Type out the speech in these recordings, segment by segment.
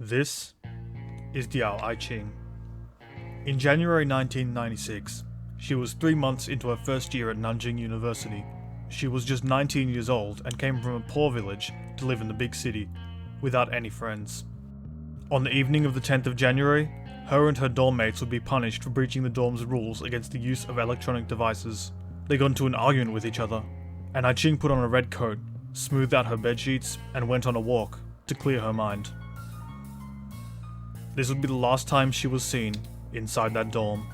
This is Diao Aiqing. In January 1996, she was 3 months into her first year at Nanjing University. She was just 19 years old and came from a poor village to live in the big city, without any friends. On the evening of the 10th of January, her and her dorm mates would be punished for breaching the dorm's rules against the use of electronic devices. They got into an argument with each other, and Ai Ching put on a red coat, smoothed out her bedsheets, and went on a walk to clear her mind. This would be the last time she was seen inside that dorm.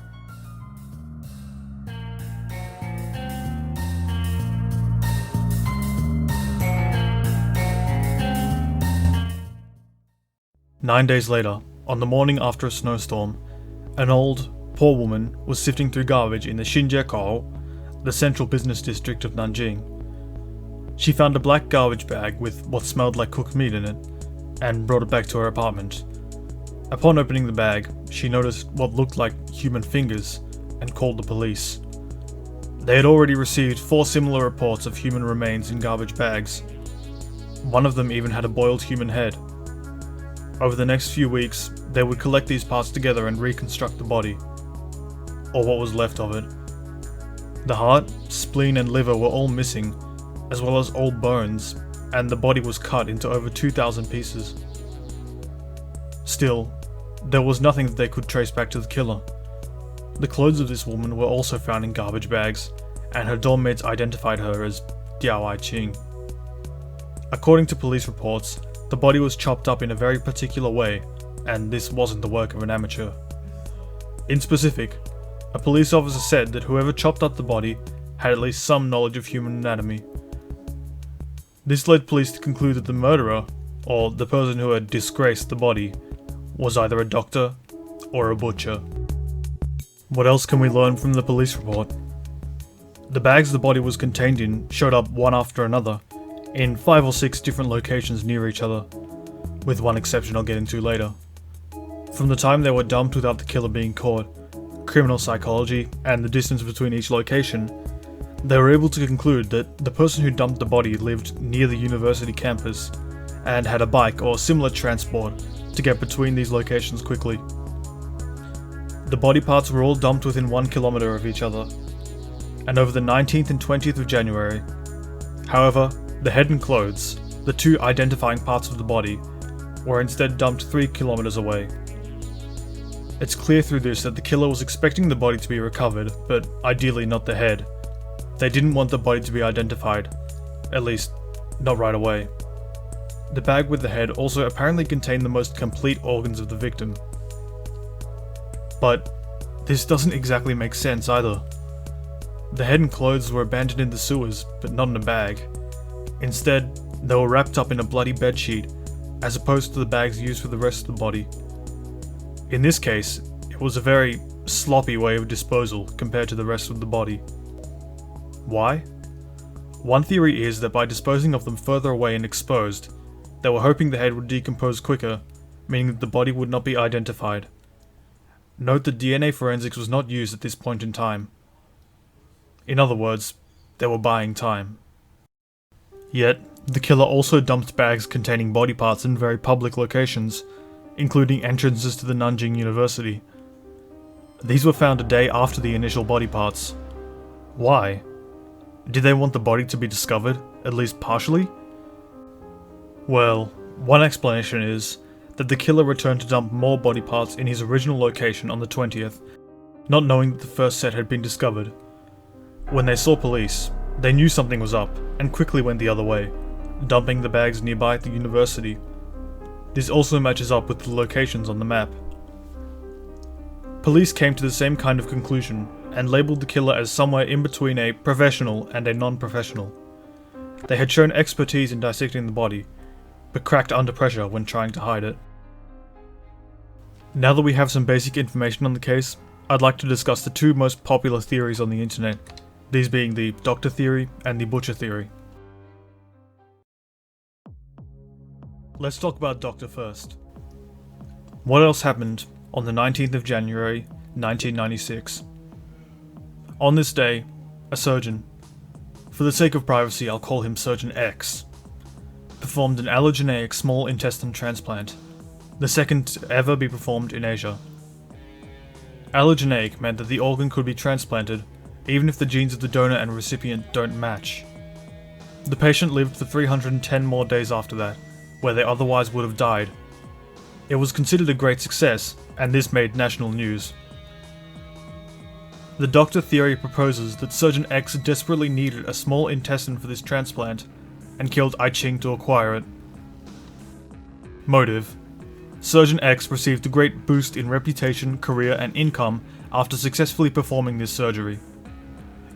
Nine days later, on the morning after a snowstorm, an old, poor woman was sifting through garbage in the Xinjiakou, the central business district of Nanjing. She found a black garbage bag with what smelled like cooked meat in it, and brought it back to her apartment. Upon opening the bag, she noticed what looked like human fingers and called the police. They had already received 4 similar reports of human remains in garbage bags. One of them even had a boiled human head. Over the next few weeks, they would collect these parts together and reconstruct the body, or what was left of it. The heart, spleen and liver were all missing, as well as all bones, and the body was cut into over 2,000 pieces. Still, there was nothing that they could trace back to the killer. The clothes of this woman were also found in garbage bags, and her dorm mates identified her as Diao Aiqing. According to police reports, the body was chopped up in a very particular way, and this wasn't the work of an amateur. In specific, a police officer said that whoever chopped up the body had at least some knowledge of human anatomy. This led police to conclude that the murderer, or the person who had disgraced the body, was either a doctor or a butcher. What else can we learn from the police report? The bags the body was contained in showed up one after another, in 5 or 6 different locations near each other, with one exception I'll get into later. From the time they were dumped without the killer being caught, criminal psychology, and the distance between each location, they were able to conclude that the person who dumped the body lived near the university campus and had a bike or similar transport to get between these locations quickly. The body parts were all dumped within 1 kilometer of each other, and over the 19th and 20th of January. However, the head and clothes, the 2 identifying parts of the body, were instead dumped 3 kilometers away. It's clear through this that the killer was expecting the body to be recovered, but ideally not the head. They didn't want the body to be identified, at least not right away. The bag with the head also apparently contained the most complete organs of the victim. But this doesn't exactly make sense either. The head and clothes were abandoned in the sewers, but not in a bag. Instead, they were wrapped up in a bloody bedsheet, as opposed to the bags used for the rest of the body. In this case, it was a very sloppy way of disposal compared to the rest of the body. Why? One theory is that by disposing of them further away and exposed, they were hoping the head would decompose quicker, meaning that the body would not be identified. Note that DNA forensics was not used at this point in time. In other words, they were buying time. Yet, the killer also dumped bags containing body parts in very public locations, including entrances to the Nanjing University. These were found a day after the initial body parts. Why? Did they want the body to be discovered, at least partially? Well, one explanation is that the killer returned to dump more body parts in his original location on the 20th, not knowing that the first set had been discovered. When they saw police, they knew something was up and quickly went the other way, dumping the bags nearby at the university. This also matches up with the locations on the map. Police came to the same kind of conclusion and labelled the killer as somewhere in between a professional and a non-professional. They had shown expertise in dissecting the body, but cracked under pressure when trying to hide it. Now that we have some basic information on the case, I'd like to discuss the 2 most popular theories on the internet, these being the doctor theory and the butcher theory. Let's talk about doctor first. What else happened on the 19th of January, 1996? On this day, a surgeon, for the sake of privacy I'll call him Surgeon X, performed an allogeneic small intestine transplant. the second to ever be performed in Asia. Allogeneic meant that the organ could be transplanted even if the genes of the donor and recipient don't match. The patient lived for 310 more days after that, where they otherwise would have died. It was considered a great success, and this made national news. The doctor theory proposes that Surgeon X desperately needed a small intestine for this transplant, and killed Ai Ching to acquire it. Motive: Surgeon X received a great boost in reputation, career, and income after successfully performing this surgery.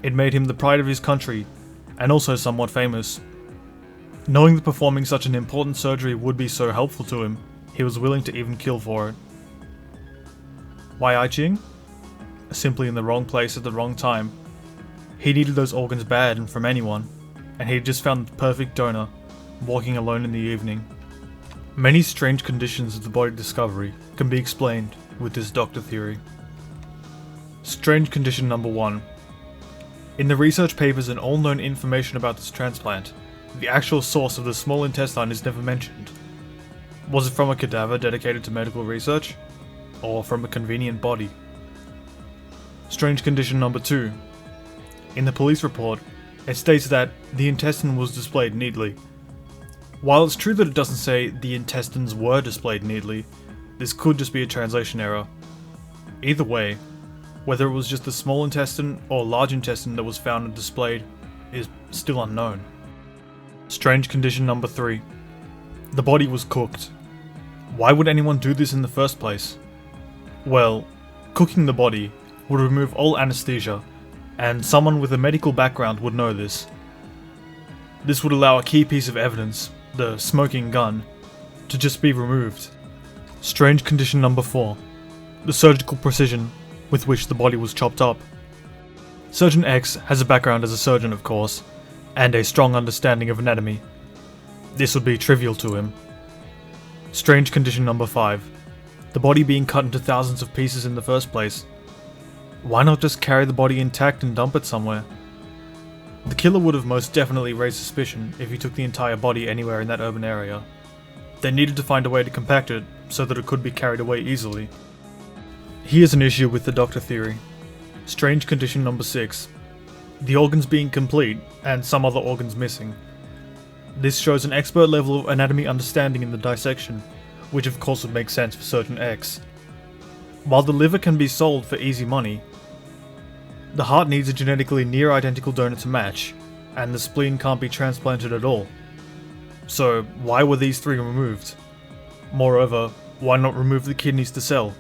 It made him the pride of his country, and also somewhat famous. Knowing that performing such an important surgery would be so helpful to him, he was willing to even kill for it. Why Ai Ching? Simply in the wrong place at the wrong time. He needed those organs bad and from anyone, and he had just found the perfect donor, walking alone in the evening. Many strange conditions of the body discovery can be explained with this doctor theory. Strange condition number 1. In the research papers and all known information about this transplant, the actual source of the small intestine is never mentioned. Was it from a cadaver dedicated to medical research? Or from a convenient body? Strange condition number 2. In the police report, it states that the intestine was displayed neatly. While it's true that it doesn't say the intestines were displayed neatly, this could just be a translation error. Either way, whether it was just the small intestine or large intestine that was found and displayed is still unknown. Strange condition number 3. The body was cooked. Why would anyone do this in the first place? Well, cooking the body would remove all anesthesia, and someone with a medical background would know this. This would allow a key piece of evidence, the smoking gun, to just be removed. Strange condition number 4. The surgical precision with which the body was chopped up. Surgeon X has a background as a surgeon, of course, and a strong understanding of anatomy. This would be trivial to him. Strange condition number 5. The body being cut into thousands of pieces in the first place. Why not just carry the body intact and dump it somewhere? The killer would have most definitely raised suspicion if he took the entire body anywhere in that urban area. They needed to find a way to compact it so that it could be carried away easily. Here's an issue with the doctor theory. Strange condition number 6. The organs being complete and some other organs missing. This shows an expert level of anatomy understanding in the dissection, which of course would make sense for Surgeon X. While the liver can be sold for easy money, the heart needs a genetically near identical donor to match, and the spleen can't be transplanted at all. So why were these 3 removed? Moreover, why not remove the kidneys to sell?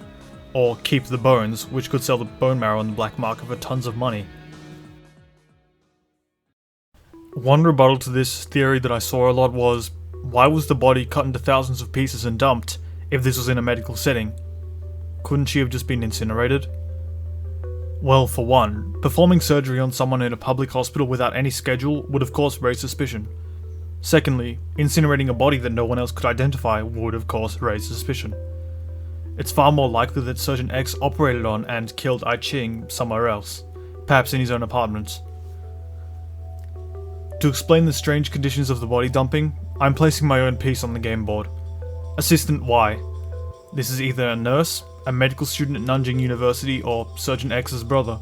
Or keep the bones, which could sell the bone marrow on the black market for tons of money? One rebuttal to this theory that I saw a lot was, why was the body cut into thousands of pieces and dumped if this was in a medical setting? Couldn't she have just been incinerated? Well, for one, performing surgery on someone in a public hospital without any schedule would of course raise suspicion. Secondly, incinerating a body that no one else could identify would of course raise suspicion. It's far more likely that Surgeon X operated on and killed Ai Ching somewhere else, perhaps in his own apartment. To explain the strange conditions of the body dumping, I'm placing my own piece on the game board. Assistant Y. This is either a nurse, a medical student at Nanjing University, or Surgeon X's brother.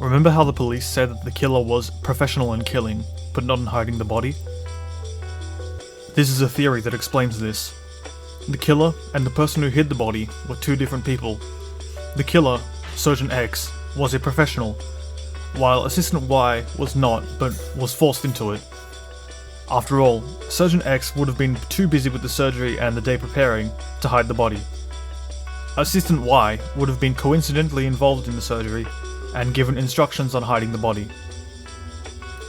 Remember how the police said that the killer was professional in killing, but not in hiding the body? This is a theory that explains this. The killer and the person who hid the body were 2 different people. The killer, Surgeon X, was a professional, while Assistant Y was not, but was forced into it. After all, Surgeon X would have been too busy with the surgery and the day preparing to hide the body. Assistant Y would have been coincidentally involved in the surgery and given instructions on hiding the body.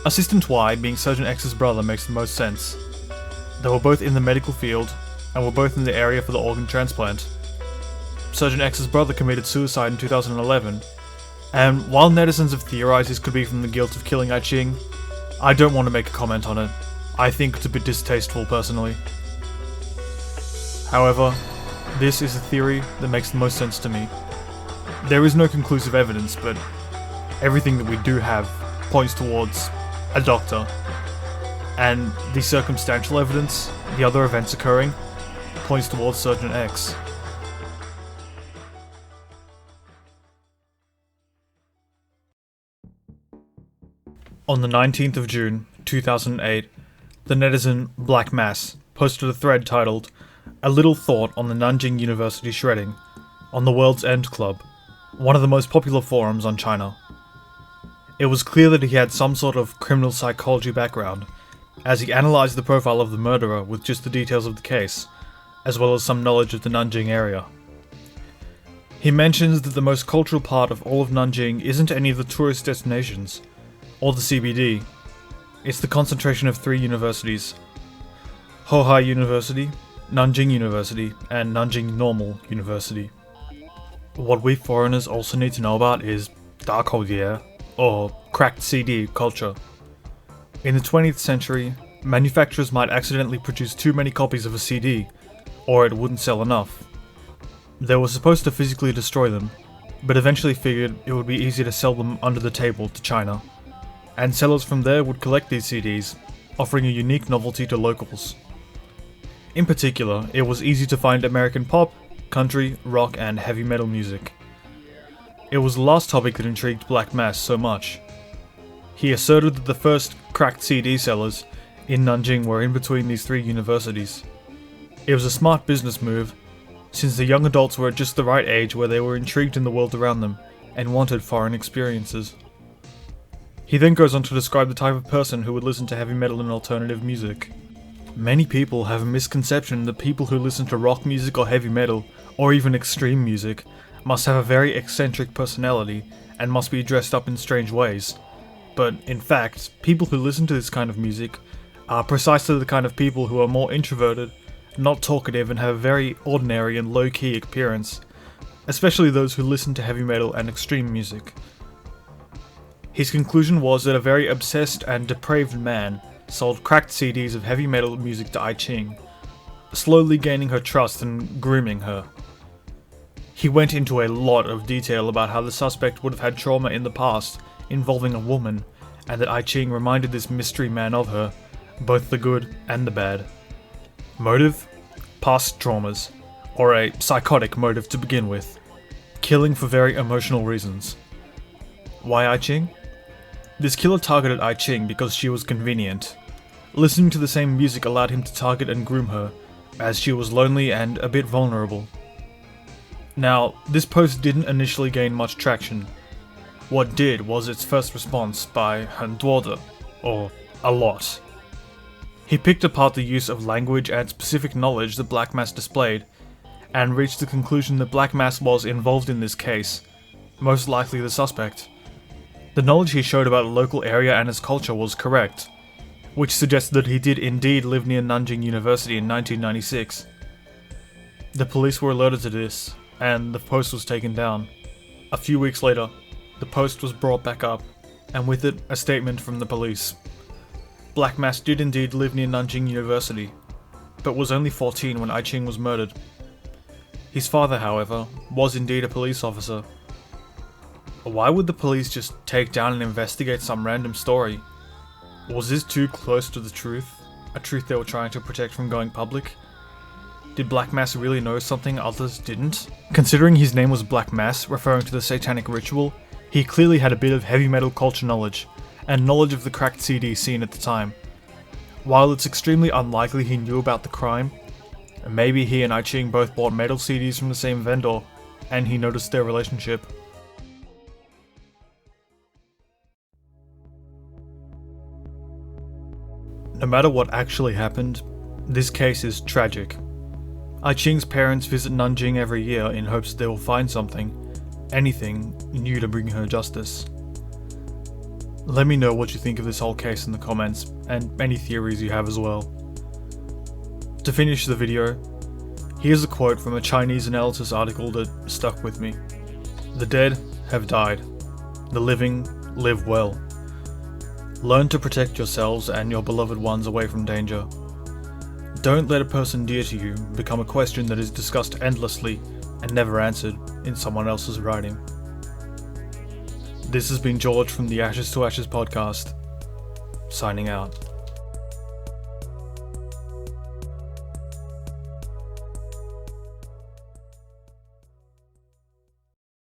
Assistant Y being Surgeon X's brother makes the most sense. They were both in the medical field and were both in the area for the organ transplant. Surgeon X's brother committed suicide in 2011, and while netizens have theorized this could be from the guilt of killing Ai Ching, I don't want to make a comment on it. I think it's a bit distasteful personally. However, this is a theory that makes the most sense to me. There is no conclusive evidence, but everything that we do have points towards a doctor. And the circumstantial evidence, the other events occurring, points towards Surgeon X. On the 19th of June, 2008, the netizen Black Mass posted a thread titled, "A Little Thought on the Nanjing University Shredding," on the World's End Club, one of the most popular forums on China. It was clear that he had some sort of criminal psychology background, as he analysed the profile of the murderer with just the details of the case, as well as some knowledge of the Nanjing area. He mentions that the most cultural part of all of Nanjing isn't any of the tourist destinations, or the CBD. It's the concentration of 3 universities: Hohai University, Nanjing University, and Nanjing Normal University. What we foreigners also need to know about is Dakou, or cracked CD culture. In the 20th century, manufacturers might accidentally produce too many copies of a CD, or it wouldn't sell enough. They were supposed to physically destroy them, but eventually figured it would be easier to sell them under the table to China, and sellers from there would collect these CDs, offering a unique novelty to locals. In particular, it was easy to find American pop, country, rock, and heavy metal music. It was the last topic that intrigued Black Mass so much. He asserted that the first cracked CD sellers in Nanjing were in between these 3 universities. It was a smart business move, since the young adults were at just the right age where they were intrigued in the world around them and wanted foreign experiences. He then goes on to describe the type of person who would listen to heavy metal and alternative music. Many people have a misconception that people who listen to rock music or heavy metal, or even extreme music, must have a very eccentric personality and must be dressed up in strange ways. But in fact, people who listen to this kind of music are precisely the kind of people who are more introverted, not talkative, and have a very ordinary and low-key appearance, especially those who listen to heavy metal and extreme music. His conclusion was that a very obsessed and depraved man sold cracked CDs of heavy metal music to Ai Ching, slowly gaining her trust and grooming her. He went into a lot of detail about how the suspect would have had trauma in the past involving a woman, and that Ai Ching reminded this mystery man of her, both the good and the bad. Motive? Past traumas, or a psychotic motive to begin with. Killing for very emotional reasons. Why Ai Ching? This killer targeted Ai Ching because she was convenient. Listening to the same music allowed him to target and groom her, as she was lonely and a bit vulnerable. Now, this post didn't initially gain much traction. What did was its first response by 很多的, or a lot. He picked apart the use of language and specific knowledge that Black Mass displayed, and reached the conclusion that Black Mass was involved in this case, most likely the suspect. The knowledge he showed about the local area and its culture was correct, which suggested that he did indeed live near Nanjing University in 1996. The police were alerted to this, and the post was taken down. A few weeks later, the post was brought back up, and with it, a statement from the police. Black Mass did indeed live near Nanjing University, but was only 14 when Ai Ching was murdered. His father, however, was indeed a police officer. Why would the police just take down and investigate some random story? Was this too close to the truth? A truth they were trying to protect from going public? Did Black Mass really know something others didn't? Considering his name was Black Mass, referring to the satanic ritual, he clearly had a bit of heavy metal culture knowledge, and knowledge of the cracked CD scene at the time. While it's extremely unlikely he knew about the crime, maybe he and Ai Ching both bought metal CDs from the same vendor, and he noticed their relationship. No matter what actually happened, this case is tragic. Ai Ching's parents visit Nanjing every year in hopes they will find something, anything, new to bring her justice. Let me know what you think of this whole case in the comments, and any theories you have as well. To finish the video, here's a quote from a Chinese analysis article that stuck with me. "The dead have died. The living live well. Learn to protect yourselves and your beloved ones away from danger. Don't let a person dear to you become a question that is discussed endlessly and never answered in someone else's writing." This has been George from the Ashes to Ashes podcast, signing out.